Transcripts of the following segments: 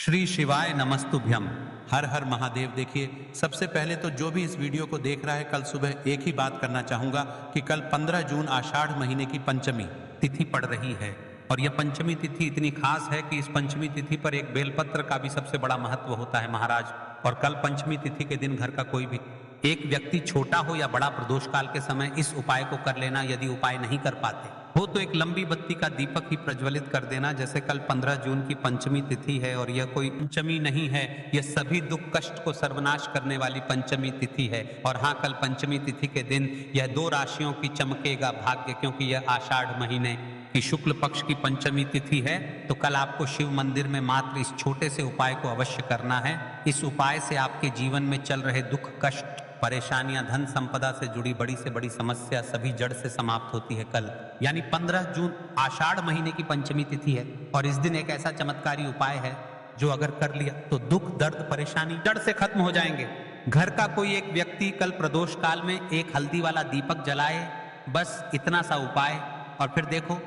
श्री शिवाय नमस्तुभ्यम। हर हर महादेव। देखिए, सबसे पहले तो जो भी इस वीडियो को देख रहा है, कल सुबह एक ही बात करना चाहूंगा कि कल 15 जून आषाढ़ महीने की पंचमी तिथि पड़ रही है। और यह पंचमी तिथि इतनी खास है कि इस पंचमी तिथि पर एक बेलपत्र का भी सबसे बड़ा महत्व होता है महाराज। और कल पंचमी तिथि के दिन घर का कोई भी एक व्यक्ति, छोटा हो या बड़ा, प्रदोष काल के समय इस उपाय को कर लेना। यदि उपाय नहीं कर पाते हो तो एक लंबी बत्ती का दीपक ही प्रज्वलित कर देना। जैसे कल 15 जून की पंचमी तिथि है और यह कोई पंचमी नहीं है, यह सभी दुख कष्ट को सर्वनाश करने वाली पंचमी तिथि है। और हाँ, कल पंचमी तिथि के दिन यह 2 राशियों की चमकेगा भाग्य, क्योंकि यह आषाढ़ महीने की शुक्ल पक्ष की पंचमी तिथि है। तो कल आपको शिव मंदिर में मात्र इस छोटे से उपाय को अवश्य करना है। इस उपाय से आपके जीवन में चल रहे दुख कष्ट, परेशानियां, धन संपदा से जुड़ी बड़ी से बड़ी समस्या सभी जड़ से समाप्त होती है। कल यानी 15 जून आषाढ़ महीने की पंचमी तिथि है और इस दिन एक ऐसा चमत्कारी उपाय है जो अगर कर लिया तो दुख दर्द परेशानी जड़ से खत्म हो जाएंगे। घर का कोई एक व्यक्ति कल प्रदोष काल में एक हल्दी वाला दीपक जलाए, बस इतना सा उपाय, और फिर देखो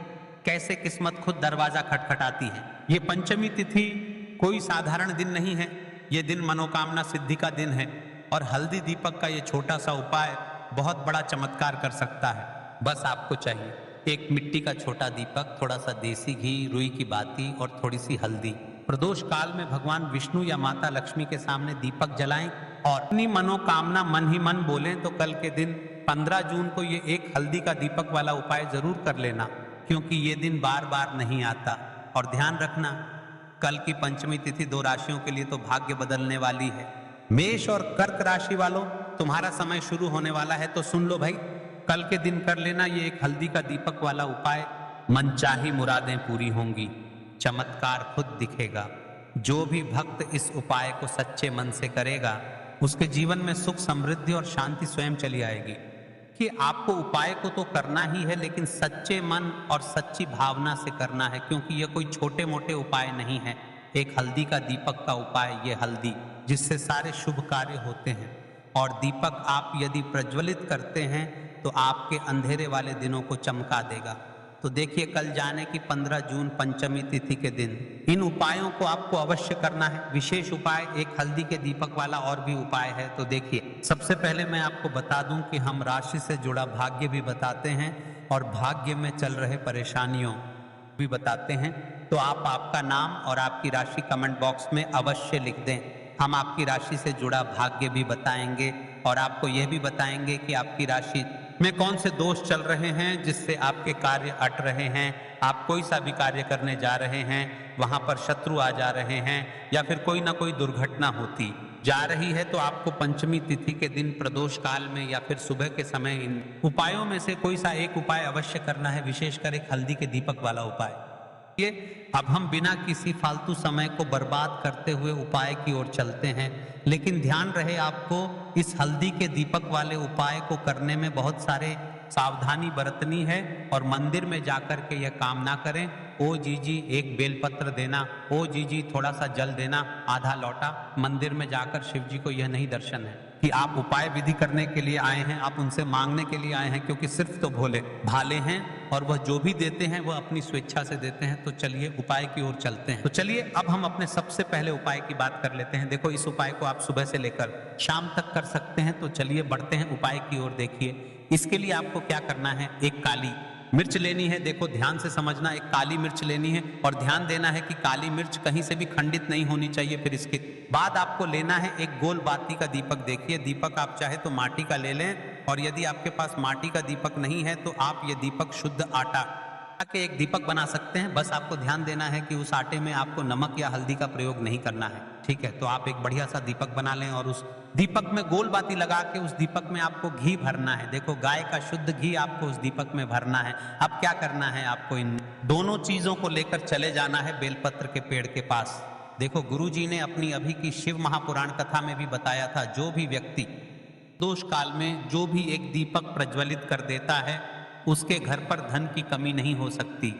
कैसे किस्मत खुद दरवाजा खटखटाती है। ये पंचमी तिथि कोई साधारण दिन नहीं है, ये दिन मनोकामना सिद्धि का दिन है। और हल्दी दीपक का ये छोटा सा उपाय बहुत बड़ा चमत्कार कर सकता है। बस आपको चाहिए एक मिट्टी का छोटा दीपक, थोड़ा सा देसी घी, रुई की बाती और थोड़ी सी हल्दी। प्रदोष काल में भगवान विष्णु या माता लक्ष्मी के सामने दीपक जलाएं और अपनी मनोकामना मन ही मन बोलें। तो कल के दिन 15 जून को ये एक हल्दी का दीपक वाला उपाय जरूर कर लेना, क्योंकि ये दिन बार बार नहीं आता। और ध्यान रखना, कल की पंचमी तिथि 2 राशियों के लिए तो भाग्य बदलने वाली है। मेष और कर्क राशि वालों, तुम्हारा समय शुरू होने वाला है। तो सुन लो भाई, कल के दिन कर लेना ये एक हल्दी का दीपक वाला उपाय। मनचाही मुरादें पूरी होंगी, चमत्कार खुद दिखेगा। जो भी भक्त इस उपाय को सच्चे मन से करेगा, उसके जीवन में सुख, समृद्धि और शांति स्वयं चली आएगी। कि आपको उपाय को तो करना ही है, लेकिन सच्चे मन और सच्ची भावना से करना है, क्योंकि यह कोई छोटे मोटे उपाय नहीं है। एक हल्दी का दीपक का उपाय, ये हल्दी जिससे सारे शुभ कार्य होते हैं। और दीपक आप यदि प्रज्वलित करते हैं तो आपके अंधेरे वाले दिनों को चमका देगा। तो देखिए, कल जाने की 15 जून पंचमी तिथि के दिन इन उपायों को आपको अवश्य करना है। विशेष उपाय एक हल्दी के दीपक वाला और भी उपाय है। तो देखिए, सबसे पहले मैं आपको बता दूं कि हम राशि से जुड़ा भाग्य भी बताते हैं और भाग्य में चल रहे परेशानियों भी बताते हैं। तो आप आपका नाम और आपकी राशि कमेंट बॉक्स में अवश्य लिख दें। हम आपकी राशि से जुड़ा भाग्य भी बताएंगे और आपको यह भी बताएंगे कि आपकी राशि में कौन से दोष चल रहे हैं जिससे आपके कार्य अट रहे हैं। आप कोई सा भी कार्य करने जा रहे हैं, वहां पर शत्रु आ जा रहे हैं या फिर कोई ना कोई दुर्घटना होती जा रही है। तो आपको पंचमी तिथि के दिन प्रदोष काल में या फिर सुबह के समय इन उपायों में से कोई सा एक उपाय अवश्य करना है, विशेषकर एक हल्दी के दीपक वाला उपाय। अब हम बिना किसी फालतू समय को बर्बाद करते हुए उपाय की ओर चलते हैं। लेकिन ध्यान रहे, आपको इस हल्दी के दीपक वाले उपाय को करने में बहुत सारे सावधानी बरतनी है। और मंदिर में जाकर के यह काम ना करें, ओ जी एक बेलपत्र देना, ओ जी थोड़ा सा जल देना, आधा लौटा। मंदिर में जाकर शिव जी को यह नहीं दर्शन है कि आप उपाय विधि करने के लिए आए हैं, आप उनसे मांगने के लिए आए हैं, क्योंकि सिर्फ तो भोले भाले हैं और वह जो भी देते हैं वह अपनी स्वेच्छा से देते हैं। तो चलिए उपाय की ओर चलते हैं। तो चलिए अब हम अपने सबसे पहले उपाय की बात कर लेते हैं। देखो, इस उपाय को आप सुबह से लेकर शाम तक कर सकते हैं। तो चलिए बढ़ते हैं उपाय की ओर। देखिए, इसके लिए आपको क्या करना है, एक काली मिर्च लेनी है। देखो, ध्यान से समझना, एक काली मिर्च लेनी है और ध्यान देना है कि काली मिर्च कहीं से भी खंडित नहीं होनी चाहिए। फिर इसके बाद आपको लेना है एक गोल बाती का दीपक। देखिए, दीपक आप चाहे तो माटी का ले लें, और यदि आपके पास माटी का दीपक नहीं है तो आप ये दीपक शुद्ध आटा के एक दीपक बना सकते हैं। बस आपको ध्यान देना है कि उस आटे में आपको नमक या हल्दी का प्रयोग नहीं करना है, ठीक है। तो आप एक बढ़िया सा दीपक बना लें और उस दीपक में गोल बाती लगा के उस दीपक में आपको घी भरना है। देखो, गाय का शुद्ध घी आपको उस दीपक में भरना है। अब क्या करना है, आपको इन दोनों चीजों को लेकर चले जाना है बेलपत्र के पेड़ के पास। देखो, गुरुजी ने अपनी अभी की शिव महापुराण कथा में भी बताया था, जो भी व्यक्ति दोष काल में जो भी एक दीपक प्रज्वलित कर देता है, उसके घर पर धन की कमी नहीं हो सकती।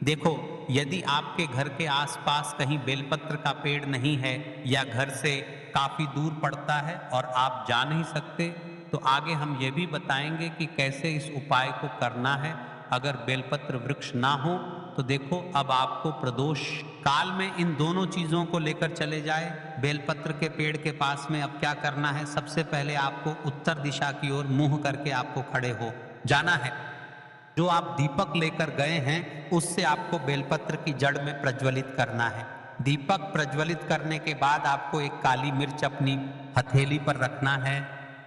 देखो, यदि आपके घर के आसपास कहीं बेलपत्र का पेड़ नहीं है या घर से काफी दूर पड़ता है और आप जा नहीं सकते, तो आगे हम ये भी बताएंगे कि कैसे इस उपाय को करना है। अगर बेलपत्र वृक्ष ना हो तो देखो अब आपको प्रदोष काल में इन दोनों चीजों को लेकर चले जाए। बेलपत्र के पेड़ के पास में अब क्या करना है, सबसे पहले आपको उत्तर दिशा की ओर मुंह करके आपको खड़े हो जाना है। जो आप दीपक लेकर गए हैं उससे आपको बेलपत्र की जड़ में प्रज्वलित करना है। दीपक प्रज्वलित करने के बाद आपको एक काली मिर्च अपनी हथेली पर रखना है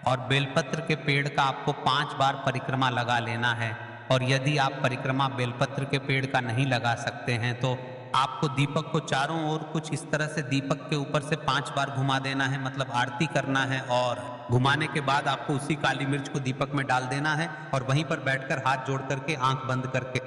और बेलपत्र के पेड़ का आपको 5 बार परिक्रमा लगा लेना है। और यदि आप परिक्रमा बेलपत्र के पेड़ का नहीं लगा सकते हैं तो आपको दीपक को चारों ओर कुछ इस तरह से दीपक के ऊपर से 5 बार घुमा देना है, मतलब आरती करना है। और घुमाने के बाद आपको उसी काली मिर्च को दीपक में डाल देना है और वहीं पर बैठकर हाथ जोड़ करके आंख बंद करके,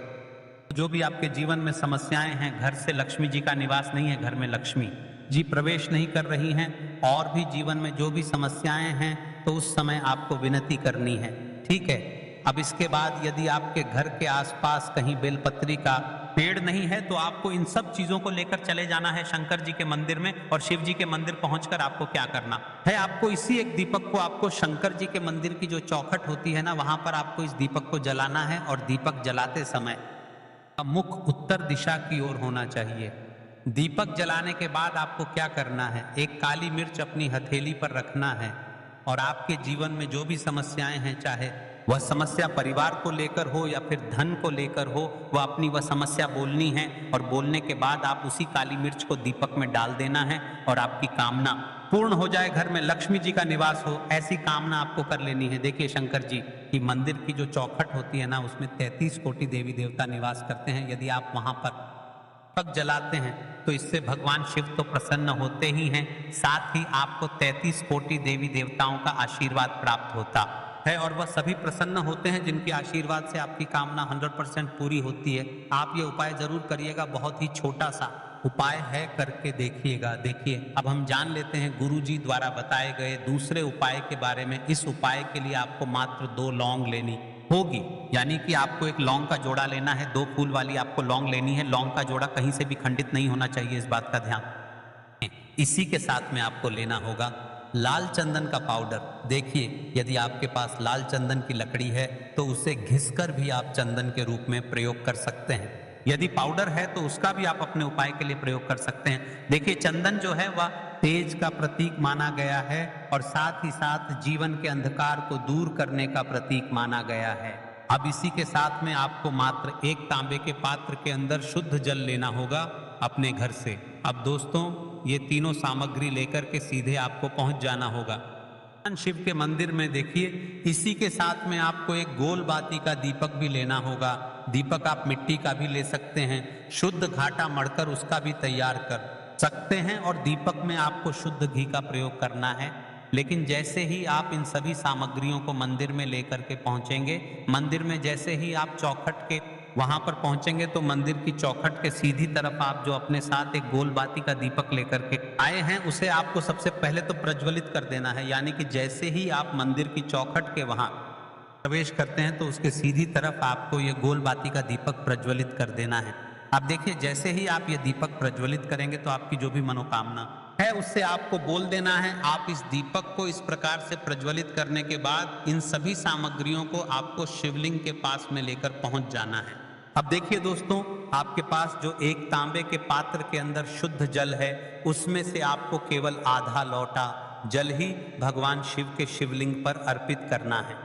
जो भी आपके जीवन में समस्याएं हैं, घर से लक्ष्मी जी का निवास नहीं है, घर में लक्ष्मी जी प्रवेश नहीं कर रही हैं, और भी जीवन में जो भी समस्याएं हैं, तो उस समय आपको विनती करनी है। ठीक है। अब इसके बाद यदि आपके घर के आसपास कहीं बेलपत्री का पेड़ नहीं है तो आपको इन सब चीजों को लेकर चले जाना है शंकर जी के मंदिर में। और शिव जी के मंदिर पहुंचकर आपको क्या करना है, आपको इसी एक दीपक को आपको शंकर जी के मंदिर की जो चौखट होती है ना, वहां पर आपको इस दीपक को जलाना है। और दीपक जलाते समय मुख उत्तर दिशा की ओर होना चाहिए। दीपक जलाने के बाद आपको क्या करना है, एक काली मिर्च अपनी हथेली पर रखना है और आपके जीवन में जो भी समस्याएं हैं, चाहे वह समस्या परिवार को लेकर हो या फिर धन को लेकर हो, वह अपनी वह समस्या बोलनी है। और बोलने के बाद आप उसी काली मिर्च को दीपक में डाल देना है और आपकी कामना पूर्ण हो जाए, घर में लक्ष्मी जी का निवास हो, ऐसी कामना आपको कर लेनी है। देखिए शंकर जी की मंदिर की जो चौखट होती है ना, उसमें 33 कोटि देवी देवता निवास करते हैं। यदि आप वहां पर दीपक जलाते हैं तो इससे भगवान शिव तो प्रसन्न होते ही हैं, साथ ही आपको 33 कोटि देवी देवताओं का आशीर्वाद प्राप्त होता है। और वह सभी प्रसन्न होते हैं जिनके आशीर्वाद से आपकी कामना 100% पूरी होती है। आप ये उपाय जरूर करिएगा, बहुत ही छोटा सा उपाय है, करके देखिएगा। देखिए अब हम जान लेते हैं गुरु जी द्वारा बताए गए दूसरे उपाय के बारे में। इस उपाय के लिए आपको मात्र 2 लौंग लेनी होगी, यानी कि आपको एक लौंग का जोड़ा लेना है। 2 फूल वाली आपको लौंग लेनी है। लौंग का जोड़ा कहीं से भी खंडित नहीं होना चाहिए, इस बात का ध्यान। इसी के साथ में आपको लेना होगा लाल चंदन का पाउडर। देखिए यदि आपके पास लाल चंदन की लकड़ी है तो उसे घिसकर भी आप चंदन के रूप में प्रयोग कर सकते हैं। यदि पाउडर है तो उसका भी आप अपने उपाय के लिए प्रयोग कर सकते हैं। देखिए चंदन जो है वह तेज का प्रतीक माना गया है और साथ ही साथ जीवन के अंधकार को दूर करने का प्रतीक माना गया है। अब इसी के साथ में आपको मात्र एक तांबे के पात्र के अंदर शुद्ध जल लेना होगा अपने घर से। अब दोस्तों ये तीनों सामग्री लेकर के सीधे आपको पहुंच जाना होगा शिव के मंदिर में। देखिए इसी के साथ में आपको एक गोल बाती का दीपक भी लेना होगा। दीपक आप मिट्टी का भी ले सकते हैं, शुद्ध घाटा मढ़कर उसका भी तैयार कर सकते हैं। और दीपक में आपको शुद्ध घी का प्रयोग करना है। लेकिन जैसे ही आप इन सभी सामग्रियों को मंदिर में लेकर के पहुंचेंगे, मंदिर में जैसे ही आप चौखट के वहां पर पहुंचेंगे तो मंदिर की चौखट के सीधी तरफ आप जो अपने साथ एक गोल बाती का दीपक लेकर के आए हैं उसे आपको सबसे पहले तो प्रज्वलित कर देना है। यानी कि जैसे ही आप मंदिर की चौखट के वहां प्रवेश करते हैं तो उसके सीधी तरफ आपको ये गोल बाती का दीपक प्रज्वलित कर देना है। आप देखिए जैसे ही आप ये दीपक प्रज्वलित करेंगे तो आपकी जो भी मनोकामना है उससे आपको बोल देना है। आप इस दीपक को इस प्रकार से प्रज्वलित करने के बाद इन सभी सामग्रियों को आपको शिवलिंग के पास में लेकर पहुंच जाना है। अब देखिए दोस्तों आपके पास जो एक तांबे के पात्र के अंदर शुद्ध जल है उसमें से आपको केवल आधा लोटा जल ही भगवान शिव के शिवलिंग पर अर्पित करना है।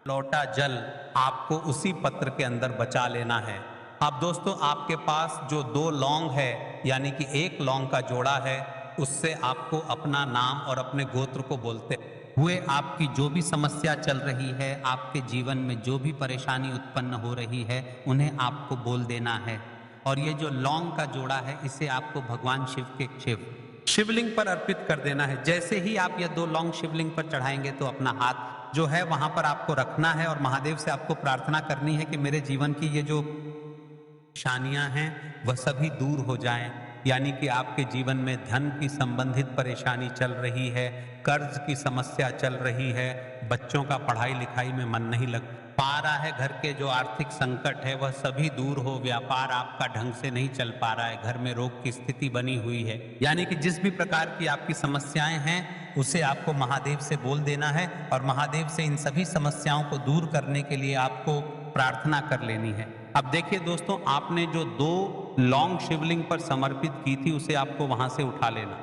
लोटा जल आपको उसी पत्र के अंदर बचा लेना है। अब दोस्तों आपके पास जो 2 लौंग है यानी कि एक लौंग का जोड़ा है उससे आपको अपना नाम और अपने गोत्र को बोलते हुए आपकी जो भी समस्या चल रही है, आपके जीवन में जो भी परेशानी उत्पन्न हो रही है उन्हें आपको बोल देना है। और ये जो लौंग का जोड़ा है इसे आपको भगवान शिव के शिवलिंग पर अर्पित कर देना है। जैसे ही आप ये 2 लौंग शिवलिंग पर चढ़ाएंगे तो अपना हाथ जो है वहां पर आपको रखना है और महादेव से आपको प्रार्थना करनी है कि मेरे जीवन की ये जो परेशानियां हैं वह सभी दूर हो जाएं। यानी कि आपके जीवन में धन की संबंधित परेशानी चल रही है, कर्ज की समस्या चल रही है, बच्चों का पढ़ाई लिखाई में मन नहीं लग पा रहा है, घर के जो आर्थिक संकट है वह सभी दूर हो, व्यापार आपका ढंग से नहीं चल पा रहा है, घर में रोग की स्थिति बनी हुई है। यानी कि जिस भी प्रकार की आपकी समस्याएं हैं उसे आपको महादेव से बोल देना है और महादेव से इन सभी समस्याओं को दूर करने के लिए आपको प्रार्थना कर लेनी है। अब देखिए दोस्तों, आपने जो 2 लौंग शिवलिंग पर समर्पित की थी उसे आपको वहां से उठा लेना।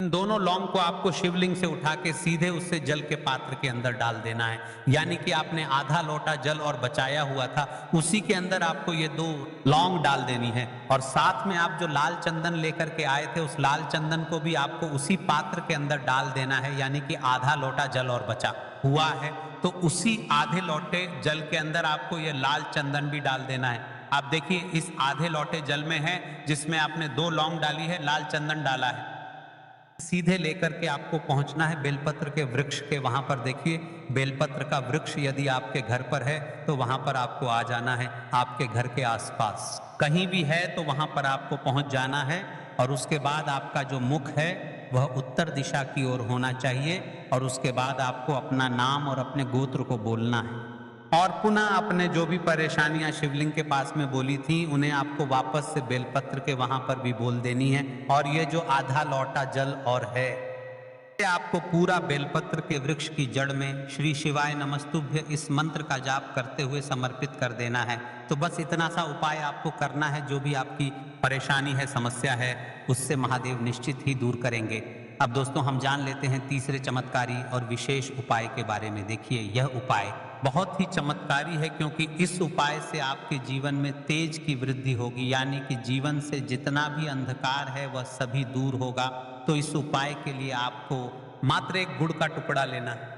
इन दोनों लौंग को आपको शिवलिंग से उठा के सीधे उससे जल के पात्र के अंदर डाल देना है। यानी कि आपने आधा लोटा जल और बचाया हुआ था, उसी के अंदर आपको ये 2 लौंग डाल देनी है। और साथ में आप जो लाल चंदन लेकर के आए थे, उस लाल चंदन को भी आपको उसी पात्र के अंदर डाल देना है। यानी कि आधा लोटा जल और बचा हुआ है, तो उसी आधे लोटे जल के अंदर आपको ये लाल चंदन भी डाल देना है। आप देखिए, इस आधे लोटे जल में है जिसमें आपने 2 लौंग डाली है, लाल चंदन डाला है, सीधे लेकर के आपको पहुंचना है बेलपत्र के वृक्ष के। वहां पर देखिए, बेलपत्र का वृक्ष यदि आपके घर पर है तो वहां पर आपको आ जाना है। आपके घर के आसपास कहीं भी है तो वहां पर आपको पहुंच जाना है। और उसके बाद आपका जो मुख है वह उत्तर दिशा की ओर होना चाहिए। और उसके बाद आपको अपना नाम और अपने गोत्र को बोलना है। और पुनः अपने जो भी परेशानियां शिवलिंग के पास में बोली थी उन्हें आपको वापस से बेलपत्र के वहां पर भी बोल देनी है। और ये जो आधा लौटा जल और है, ये आपको पूरा बेलपत्र के वृक्ष की जड़ में श्री शिवाय नमस्तुभ्य इस मंत्र का जाप करते हुए समर्पित कर देना है। तो बस इतना सा उपाय आपको करना है। जो भी आपकी परेशानी है, समस्या है, उससे महादेव निश्चित ही दूर करेंगे। अब दोस्तों, हम जान लेते हैं तीसरे चमत्कारी और विशेष उपाय के बारे में। देखिए, यह उपाय बहुत ही चमत्कारी है, क्योंकि इस उपाय से आपके जीवन में तेज की वृद्धि होगी। यानी कि जीवन से जितना भी अंधकार है वह सभी दूर होगा। तो इस उपाय के लिए आपको मात्र एक गुड़ का टुकड़ा लेना है।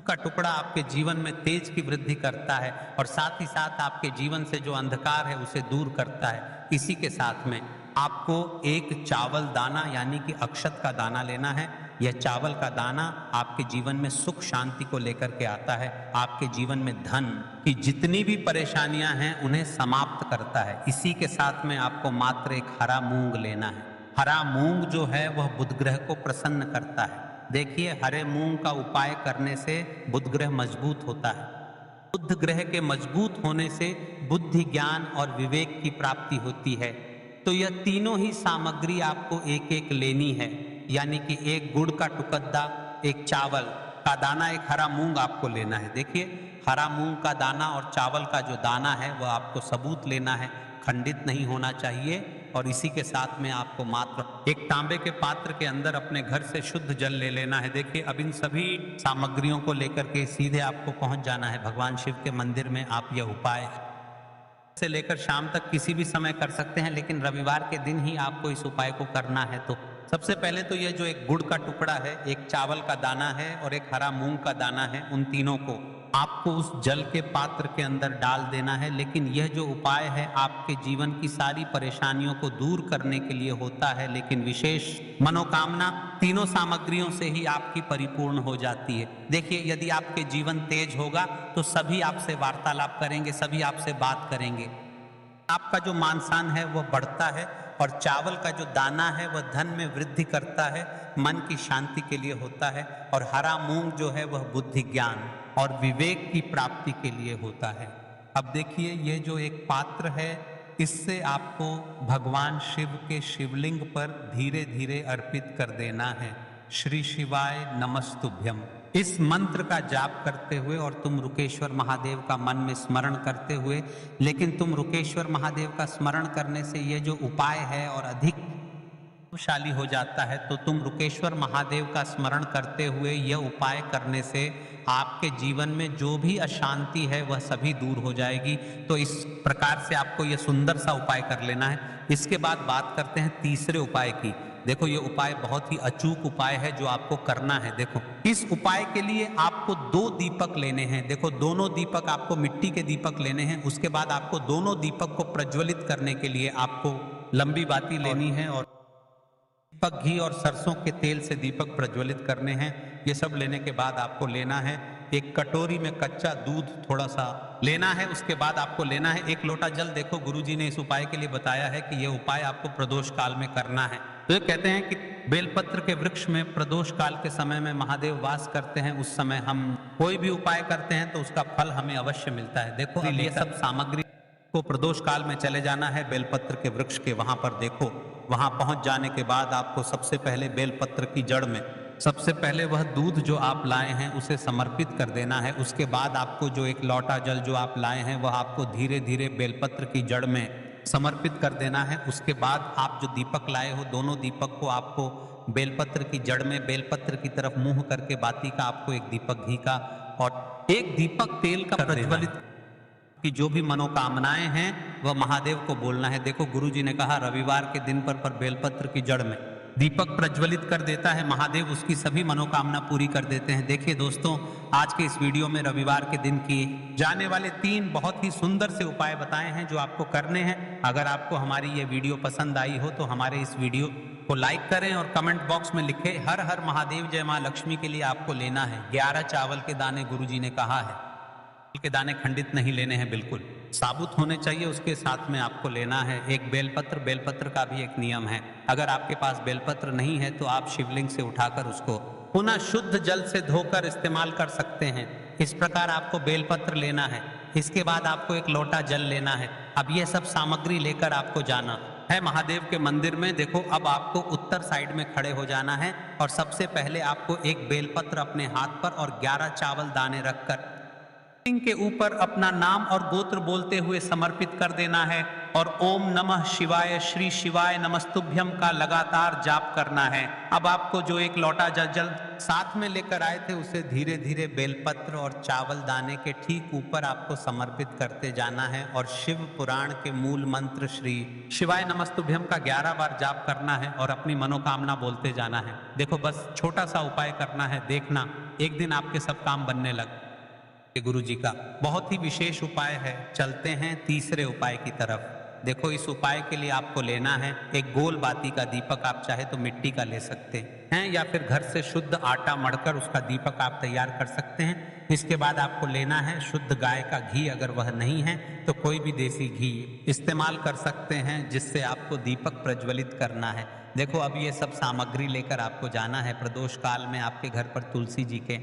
का टुकड़ा आपके जीवन में तेज की वृद्धि करता है और साथ ही साथ आपके जीवन से जो अंधकार है उसे दूर करता है। इसी के साथ में आपको एक चावल दाना यानी कि अक्षत का दाना लेना है। यह चावल का दाना आपके जीवन में सुख शांति को लेकर के आता है। आपके जीवन में धन की जितनी भी परेशानियां हैं उन्हें समाप्त करता है। इसी के साथ में आपको मात्र एक हरा मूंग लेना है। हरा मूंग जो है वह बुध ग्रह को प्रसन्न करता है। देखिए, हरे मूंग का उपाय करने से बुध ग्रह मजबूत होता है। बुध ग्रह के मजबूत होने से बुद्धि, ज्ञान और विवेक की प्राप्ति होती है। तो यह तीनों ही सामग्री आपको एक एक लेनी है। यानी कि एक गुड़ का टुकड़ा, एक चावल का दाना, एक हरा मूंग आपको लेना है। देखिए, हरा मूंग का दाना और चावल का जो दाना है वह आपको सबूत लेना है, खंडित नहीं होना चाहिए। और इसी के साथ में आपको मात्र एक तांबे के पात्र के अंदर अपने घर से शुद्ध जल ले लेना है। देखिए, अब इन सभी सामग्रियों को लेकर के सीधे आपको पहुंच जाना है भगवान शिव के मंदिर में। आप यह उपाय से लेकर शाम तक किसी भी समय कर सकते हैं, लेकिन रविवार के दिन ही आपको इस उपाय को करना है। तो सबसे पहले तो यह जो एक गुड़ का टुकड़ा है, एक चावल का दाना है और एक हरा मूंग का दाना है, उन तीनों को आपको उस जल के पात्र के अंदर डाल देना है। लेकिन यह जो उपाय है आपके जीवन की सारी परेशानियों को दूर करने के लिए होता है। लेकिन विशेष मनोकामना तीनों सामग्रियों से ही आपकी परिपूर्ण हो जाती है। देखिए, यदि आपके जीवन तेज होगा तो सभी आपसे वार्तालाप करेंगे, सभी आपसे बात करेंगे। आपका जो मान सम्मान है वह बढ़ता है। और चावल का जो दाना है वह धन में वृद्धि करता है, मन की शांति के लिए होता है। और हरा मूंग जो है वह बुद्धि, ज्ञान और विवेक की प्राप्ति के लिए होता है। अब देखिए, ये जो एक पात्र है, इससे आपको भगवान शिव के शिवलिंग पर धीरे धीरे अर्पित कर देना है। श्री शिवाय नमस्तुभ्यम इस मंत्र का जाप करते हुए और तुम रुकेश्वर महादेव का मन में स्मरण करते हुए, लेकिन तुम रुकेश्वर महादेव का स्मरण करने से ये जो उपाय है और अधिक प्रभावशाली हो जाता है। तो तुम रुकेश्वर महादेव का स्मरण करते हुए यह उपाय करने से आपके जीवन में जो भी अशांति है वह सभी दूर हो जाएगी। तो इस प्रकार से आपको यह सुंदर सा उपाय कर लेना है। इसके बाद बात करते हैं तीसरे उपाय की। देखो, ये उपाय बहुत ही अचूक उपाय है जो आपको करना है। देखो, इस उपाय के लिए आपको 2 दीपक लेने हैं। देखो, दोनों दीपक आपको मिट्टी के दीपक लेने हैं। उसके बाद आपको दोनों दीपक को प्रज्वलित करने के लिए आपको लंबी बाती लेनी है और दीपक घी और सरसों के तेल से दीपक प्रज्वलित करने हैं। ये सब लेने के बाद आपको लेना है एक कटोरी में कच्चा दूध थोड़ा सा लेना है। उसके बाद आपको लेना है 1 लोटा जल। देखो, गुरुजी ने इस उपाय के लिए बताया है कि यह उपाय आपको प्रदोष काल में करना है। तो ये कहते हैं कि बेलपत्र के वृक्ष में प्रदोष काल के समय में महादेव वास करते हैं। उस समय हम कोई भी उपाय करते हैं तो उसका फल हमें अवश्य मिलता है। देखो, ये सब सामग्री को प्रदोष काल में चले जाना है बेलपत्र के वृक्ष के वहां पर। देखो, वहां पहुंच जाने के बाद आपको सबसे पहले बेलपत्र की जड़ में सबसे पहले वह दूध जो आप लाए हैं उसे समर्पित कर देना है। उसके बाद आपको जो एक लोटा जल जो आप लाए हैं वह आपको धीरे धीरे बेलपत्र की जड़ में समर्पित कर देना है। उसके बाद आप जो दीपक लाए हो दोनों दीपक को आपको बेलपत्र की जड़ में बेलपत्र की तरफ मुंह करके बाती का आपको एक दीपक घी का और एक दीपक तेल का प्रज्वलित कि जो भी मनोकामनाएं हैं वह महादेव को बोलना है। देखो गुरुजी ने कहा रविवार के दिन पर बेलपत्र की जड़ में दीपक प्रज्वलित कर देता है महादेव, उसकी सभी मनोकामना पूरी कर देते हैं। देखिए दोस्तों, आज के इस वीडियो में रविवार के दिन किए जाने वाले 3 बहुत ही सुंदर से उपाय बताए हैं जो आपको करने हैं। अगर आपको हमारी ये वीडियो पसंद आई हो तो हमारे इस वीडियो को लाइक करें और कमेंट बॉक्स में लिखें हर हर महादेव जय मां लक्ष्मी। के लिए आपको लेना है 11 चावल के दाने। गुरुजी ने कहा है के दाने खंडित नहीं लेने हैं, बिल्कुल साबुत होने चाहिए। उसके साथ में आपको लेना है एक बेलपत्र। बेलपत्र का भी एक नियम है, अगर आपके पास बेलपत्र नहीं है तो आप शिवलिंग से उठाकर उसको पुनः शुद्ध जल से धोकर इस्तेमाल कर सकते हैं। इस प्रकार आपको बेलपत्र लेना है। इसके बाद आपको एक लोटा जल लेना है। अब ये सब सामग्री लेकर आपको जाना है महादेव के मंदिर में। देखो अब आपको उत्तर साइड में खड़े हो जाना है और सबसे पहले आपको एक बेलपत्र अपने हाथ पर और 11 चावल दाने रखकर के ऊपर अपना नाम और गोत्र बोलते हुए समर्पित कर देना है और ओम नमः शिवाय श्री शिवाय नमस्तुभ्यम का लगातार जाप करना है। अब आपको जो एक लोटा जल साथ में लेकर आए थे उसे धीरे धीरे बेलपत्र और चावल दाने के ठीक ऊपर आपको समर्पित करते जाना है और शिव पुराण के मूल मंत्र श्री शिवाय नमस्तुभ्यम का 11 बार जाप करना है और अपनी मनोकामना बोलते जाना है। देखो बस छोटा सा उपाय करना है, देखना एक दिन आपके सब काम बनने लग। गुरु जी का बहुत ही विशेष उपाय है। चलते हैं तीसरे उपाय की तरफ। देखो इस उपाय के लिए आपको लेना है एक गोल बाती का दीपक। आप चाहे तो मिट्टी का ले सकते हैं या फिर घर से शुद्ध आटा मढ़कर उसका दीपक आप तैयार कर सकते हैं। इसके बाद आपको लेना है शुद्ध गाय का घी। अगर वह नहीं है तो कोई भी देसी घी इस्तेमाल कर सकते हैं जिससे आपको दीपक प्रज्वलित करना है। देखो अब ये सब सामग्री लेकर आपको जाना है प्रदोष काल में आपके घर पर तुलसी जी के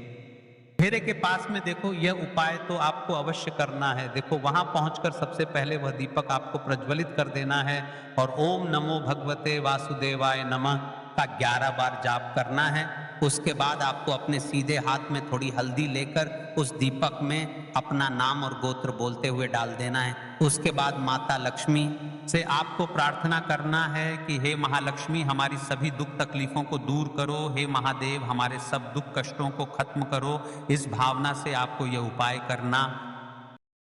घेरे के पास में। देखो यह उपाय तो आपको अवश्य करना है। देखो वहां पहुंचकर सबसे पहले वह दीपक आपको प्रज्वलित कर देना है और ओम नमो भगवते वासुदेवाय नमः का 11 बार जाप करना है। उसके बाद आपको अपने सीधे हाथ में थोड़ी हल्दी लेकर उस दीपक में अपना नाम और गोत्र बोलते हुए डाल देना है। उसके बाद माता लक्ष्मी से आपको प्रार्थना करना है कि हे महालक्ष्मी हमारी सभी दुख तकलीफों को दूर करो, हे महादेव हमारे सब दुख कष्टों को खत्म करो। इस भावना से आपको यह उपाय करना